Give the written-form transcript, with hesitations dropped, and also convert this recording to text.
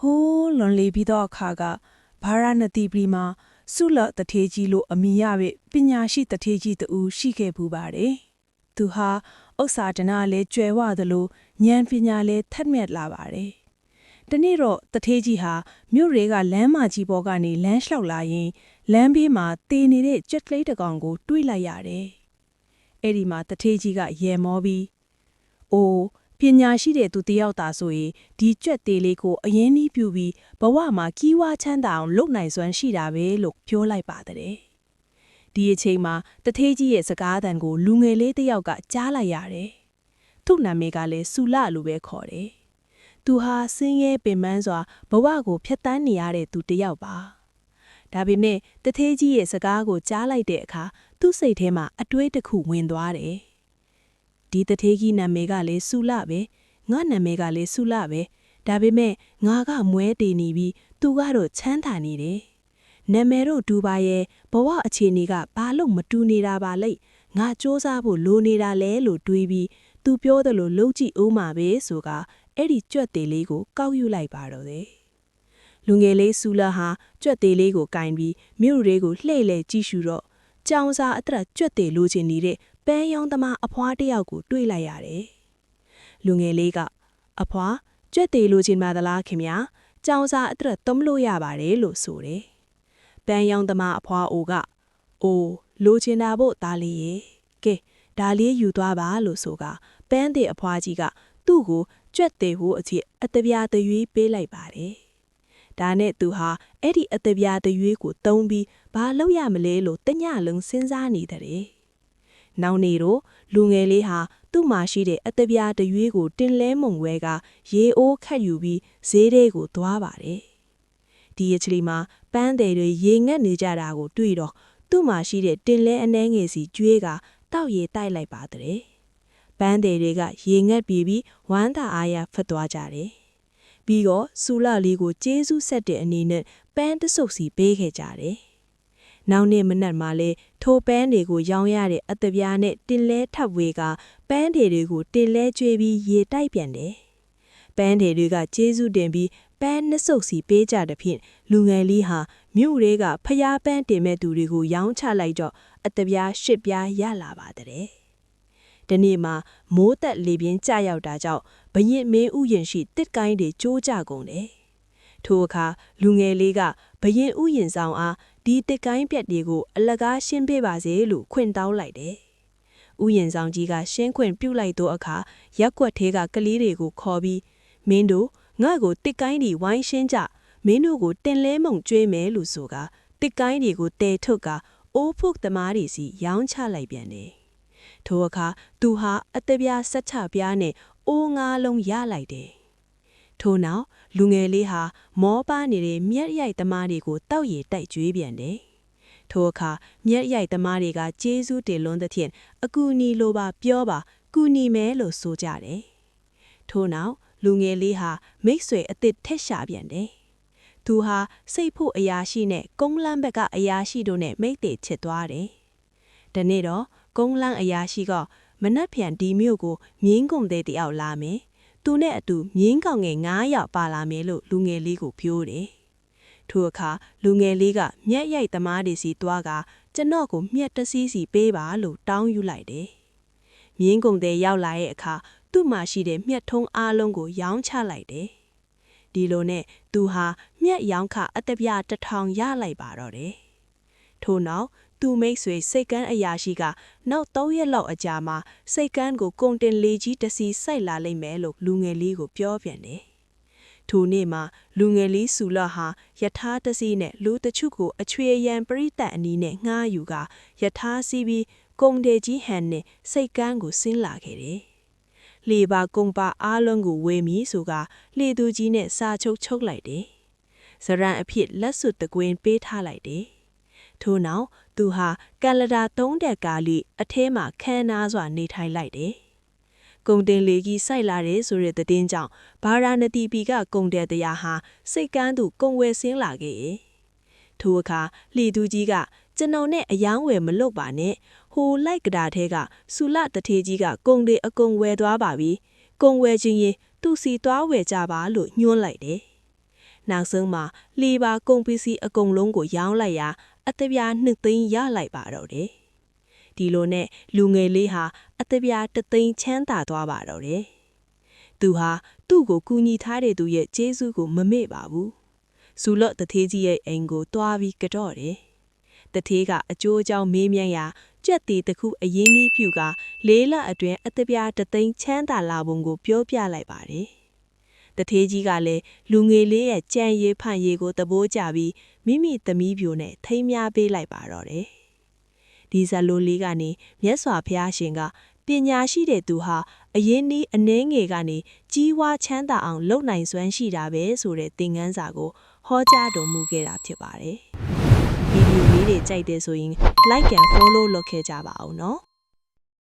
ဟိုးလွန်လေပြီးတော့အခါကဘာရနတိပြည်မှာဆုလတထေကြီးလို့အမိရပဲပညာရှိတထေကြီးတူရှိခဲ့ပူပါတယ်။သူဟာဥစ္စာဒနာလည်းကျွယ်ဝသလိုဉာဏ်ပညာလည်းထက်မြက်လာပါတယ်။ဒီနေ့တော့တထေကြီးဟာမြို့တွေကလမ်းမကြီးပေါ်ကနေလမ်းလျှောက်လာရင်လမ်းဘေးမှာတည်နေတဲ့ကြက်ကလေးတစ်ကောင်ကိုတွေးလိုက်ရတယ်။အဲ့ဒီမှာတထေကြီးကရေမောပြီးအိုးပညာရှိတဲ့သူတယောက်သာဆိုရင်ဒီကြွက်သေးလေးကိုအရင်နှီးပြူပြီးဘဝမှာကီးဝါချမ်းသာအောင်လုပ်နိုင်စွမ်းရှိတာပဲလို့ပြောလိုက်ပါတယ်။ဒီအချိန်မှာတထေးကြီးရဲ့စကားအသံကိုလူငယ်လေးတစ်ယောက်ကကြားလိုက်ရတယ်။သူ့နာမည်ကလည်းဆူလလို့ပဲခေါ်တယ်။သူဟာဆင်းရဲပင်ပန်းစွာဘဝကိုဖျက်ဆီးနေရတဲ့သူတစ်ယောက်ပါ။ဒါပေမဲ့တထေးကြီးရဲ့စကားကိုကြားလိုက်တဲ့အခါသူ့စိတ်ထဲမှာအတွေးတစ်ခုဝင်သွားတယ်။ဒီတထေးကြီးနာမည်ကလည်းဆူလပဲငါနာမည်ကလည်းဆူလပဲဒါပေမဲ့ငါကမွဲတည်နေပြီးသူကတော့ချမ်းသာနေတယ်နာမည်တို့ဒူပါရဲ့ဘဝအခြေအနေကဘာလို့မတူနေတာပါလဲငါစူးစမ်းဖို့လိုနေတာလဲလို့တွေးပြီးသူပြောသလိုလုံးကြည့်ဦးမှာပဲဆိုကအဲ့ဒီကြွက်သေးလေးကိုကောက်ယူလိုက်ပါတော့တယ်လူငယ်လေးဆူလဟာကြွက်သေးလေးကိုကင်ပြီးမြို့တွေကိုလှည့်လဲကြည့်ရှုတော့ကြောင်စာအတရကြွက်သေးလိုချင်နေတဲ့ပန်းရောင်းသမားအဖွားတစ်ယောက်ကိုတွေ့လိုက်ရတယ်။လူငယ်လေးကအဖွားကြွက်သေးလိုချင်ပါသလားခင်ဗျာ။ကြောင်စာအတရသုံးလို့ရပါတယ်လို့ဆိုတယ်။ပန်းရောင်းသမားအဖွားအိုကအိုးလိုချင်တာဖို့သားလေးရဲ့ကဲဒါလေးယူသွားပါလို့ဆိုကပန်းတဲ့အဖွားကြီးကသူ့ကိုကြွက်သေးဖို့အဖြစ်အတပြားသွေးပေးလိုက်ပါတယ်။ဒါနဲ့သူဟာအဲ့ဒီအတပြားသွေးကိုတုံးပြီးဘာလုပ်ရမလဲလို့တညလုံးစဉ်းစားနေတဲ့။နောက်နေ့တော့လူငယ်လေးဟာသူ့မှာရှိတဲ့အတပြားတရွေးကိုတင်လဲမုံဝဲကရေအိုးခတ်ယူပြီးဈေးထဲကိုသွားပါတယ်။ဒီအချိန်မှာပန်းတယ်တွေရေငတ်နေကြတာကိုတွေ့တော့သူ့မှာရှိတဲ့တင်လဲအနှဲငယ်စီကျွေးကတောက်ရည်တိုက်လိုက်ပါတယ်။ပန်းတယ်တွေကရေငတ်ပြီးဝမ်းသာအားရဖတ်သွားကြတယ်။ပြီးတော့ဆူလလေးကိုကျေးဇူးဆက်တဲ့အနေနဲ့ပန်းတဆုပ်စီပေးခဲ့ကြတယ်။နောက်နေ့မနက်မှာလဲထိုပန်းတွေကိုရောင်းရတဲ့အတပြားနဲ့တင်လဲထပ်ဝေကပန်းတွေကိုတင်လဲကျွေးပြီးရေတိုက်ပြန်တယ်။ပန်းတွေကကျေးဇူးတင်ပြီးပန်းနှစ်ဆုပ်စီပေးကြတဲ့ဖြင့်လူငယ်လေးဟာမြို့တွေကဖျားပန်းတင်မဲ့သူတွေကိုရောင်းချလိုက်တော့အတပြားရှစ်ပြားရလာပါတဲ့။ဒီနေ့မှာမိုးသက်လေပြင်းကျရောက်တာကြောင့်ဘရင်မင်းဥယျာဉ်ရှိတစ်ကိုင်းတွေကျိုးကြကုန်တယ်။ထိုအခါလူငယ်လေးကဘရင်ဥယျာဉ်ဆောင်အားဒီတစ်ကိုင်းပြက်တွေကိုအလကားရှင်းပေးပါစေလို့ခွင့်တောင်းလိုက်တယ်။ဥယျာဉ်ဆောင်ကြီးကရှင်းခွင့်ပြုလိုက်သောအခါရက်ကွက်ထဲကကလေးတွေကိုခေါ်ပြီးမင်းတို့ငါ့ကိုတစ်ကိုင်းတွေဝိုင်းရှင်းကြမင်းတို့ကိုတင်လဲမုံကျွေးမယ်လို့ဆိုကတစ်ကိုင်းတွေကိုတဲထုတ်ကအိုးဖုတ်သမားတွေစီရောင်းချလိုက်ပြန်တယ်။ထိုအခါသူဟာအတပြားဆက်ချပြားနဲ့အိုးငါးလုံးရလိုက်တယ်။ထို့နောက်လူငယ်လေးဟာမောပါနေတဲ့မြက်ရိုက်သမားတွေကိုတောက်ရည်တိုက်ကျွေးပြန်တယ်။ထိုအခါမြက်ရိုက်သမားတွေကကျေးဇူးတင်လွန်းသဖြင့်အကူအညီလိုပါပြောပါကူညီမယ်လို့ဆိုကြတယ်။ထို့နောက်လူငယ်လေးဟာမိတ်ဆွေအစ်စ်ထက်ရှာပြန်တယ်။သူဟာစိတ်ဖို့အရာရှိနဲ့ကုန်းလန်းဘက်ကအရာရှိတို့နဲ့မိတ်တေချစ်သွားတယ်။ဒီနေ့တော့ကုန်းလန်းအရာရှိကမနှက်ဖြန်ဒီမြို့ကိုမြင်းကုန်တဲ့တယောက်လာမယ်။သူနဲ့အတူမြင်းကောင်ငယ်9ယောက်ပါလာမယ်လို့လူငယ်လေးကိုပြောတယ်။ထိုအခါလူငယ်လေးကမြက်ရိုက်သမားတွေစီသွားကကျွန်တော်ကိုမြက်တစည်းစီပေးပါလို့တောင်းယူလိုက်တယ်။မြင်းကုန်တဲ့ရောက်လာတဲ့အခါသူ့မှာရှိတဲ့မြက်ထုံးအားလုံးကိုရောင်းချလိုက်တယ်။ဒီလိုနဲ့သူဟာမြက်ရောင်းခအတပြား1000ရလိုက်ပါတော့တယ်။ထို့နောက်သူမိတ်ဆွေစိတ်ကန်းအရာရှိကနောက်3ရက်လောက်အကြာမှာစိတ်ကန်းကိုကုန်တင်လေးကြီးတစ်စီးစိုက်လာလိမ့်မယ်လို့လူငယ်လေးကိုပြောပြန်တယ်။ထိုနေ့မှာလူငယ်လေးဆူလဟာယထာတစ်စီးနဲ့လူတချို့ကိုအချွေရန်ပရိသတ်အနီးနဲ့ငှားယူကယထာစီးပြီးကုန်တယ်ကြီးဟန်နဲ့စိတ်ကန်းကိုဆင်းလာခဲ့တယ်။လေပါကုံပါအားလုံးကိုဝေမီဆိုကလေသူကြီးနဲ့စာချုပ်လိုက်တယ်။ဇရန်အဖြစ်လက်စွပ်တကွင်းပေးထားလိုက်တယ်။ထို့နောက်သူဟာကန်လဒါ3တက်ကာလီအထဲမှာခမ်းနားစွာနေထိုင်လိုက်တယ်။ကုန်တင်လေကြီးစိုက်လာတဲ့ဆိုတဲ့သတင်းကြောင့်ဘာရာနတီပီကကုန်တဲ့တရားဟာစိတ်ကန်းသူကုန်ဝယ်ဆင်းလာခဲ့ရဲ့။ထိုအခါလေသူကြီးကကျွန်တော်နဲ့အယောင်းဝယ်မလုပ်ပါနဲ့ဟိုလိုက်ကဒါထဲကဆူလတထေကြီးကကုန်တွေအကုန်ဝယ်သွားပါပြီ။ကုန်ဝယ်ခြင်းရင်သူစီသွားဝယ်ကြပါလို့ညွှန်းလိုက်တယ်။ နောက်ဆုံးမှာလေပါကုန်ပစ္စည်းအကုန်လုံးကိုရောင်းလိုက်ရာအသက်ပြား2သိန်းရလိုက်ပါတော့တယ်ဒီလိုနဲ့လူငယ်လေးဟာအသက်ပြား1သိန်းချမ်းသာသွားပါတော့တယ်သူဟာသူ့ကိုကူညီထားတဲ့သူရဲ့ကျေးဇူးကိုမမေ့ပါဘူးဇူလော့တထေးကြီးရဲ့အိမ်ကိုတွားပြီးကြော့တယ်တထေးကအကျိုးအကြောင်းမေးမြန်းရာကြက်တီတစ်ခုအရင်းနှီးပြူက4လအတွင်းအသက်ပြား1သိန်းချမ်းသာလာပုံကိုပြောပြလိုက်ပါတယ်တထေးကြီးကလည်းလူငယ်လေးရဲ့ကြံရည်ဖန်ရည်ကိုသဘောကျပြီးမိမိသမီးပြိုနဲ့ထိမ်းများပေးလိုက်ပါတော့တယ်ဒီဇလိုလေးကနေမြတ်စွာဘုရားရှင်ကပညာရှိတဲ့သူဟာအရင်းနှီးအနှဲငယ်ကနေကြီးဝါချမ်းသာအောင်လုပ်နိုင်စွမ်းရှိတာပဲဆိုတဲ့သင်ခန်းစာကိုဟောကြားတော်မူခဲ့တာဖြစ်ပါတယ်ဗီဒီယိုလေးတွေကြိုက်တယ်ဆိုရင် like and follow လုပ်ခဲ့ကြပါအောင်နော်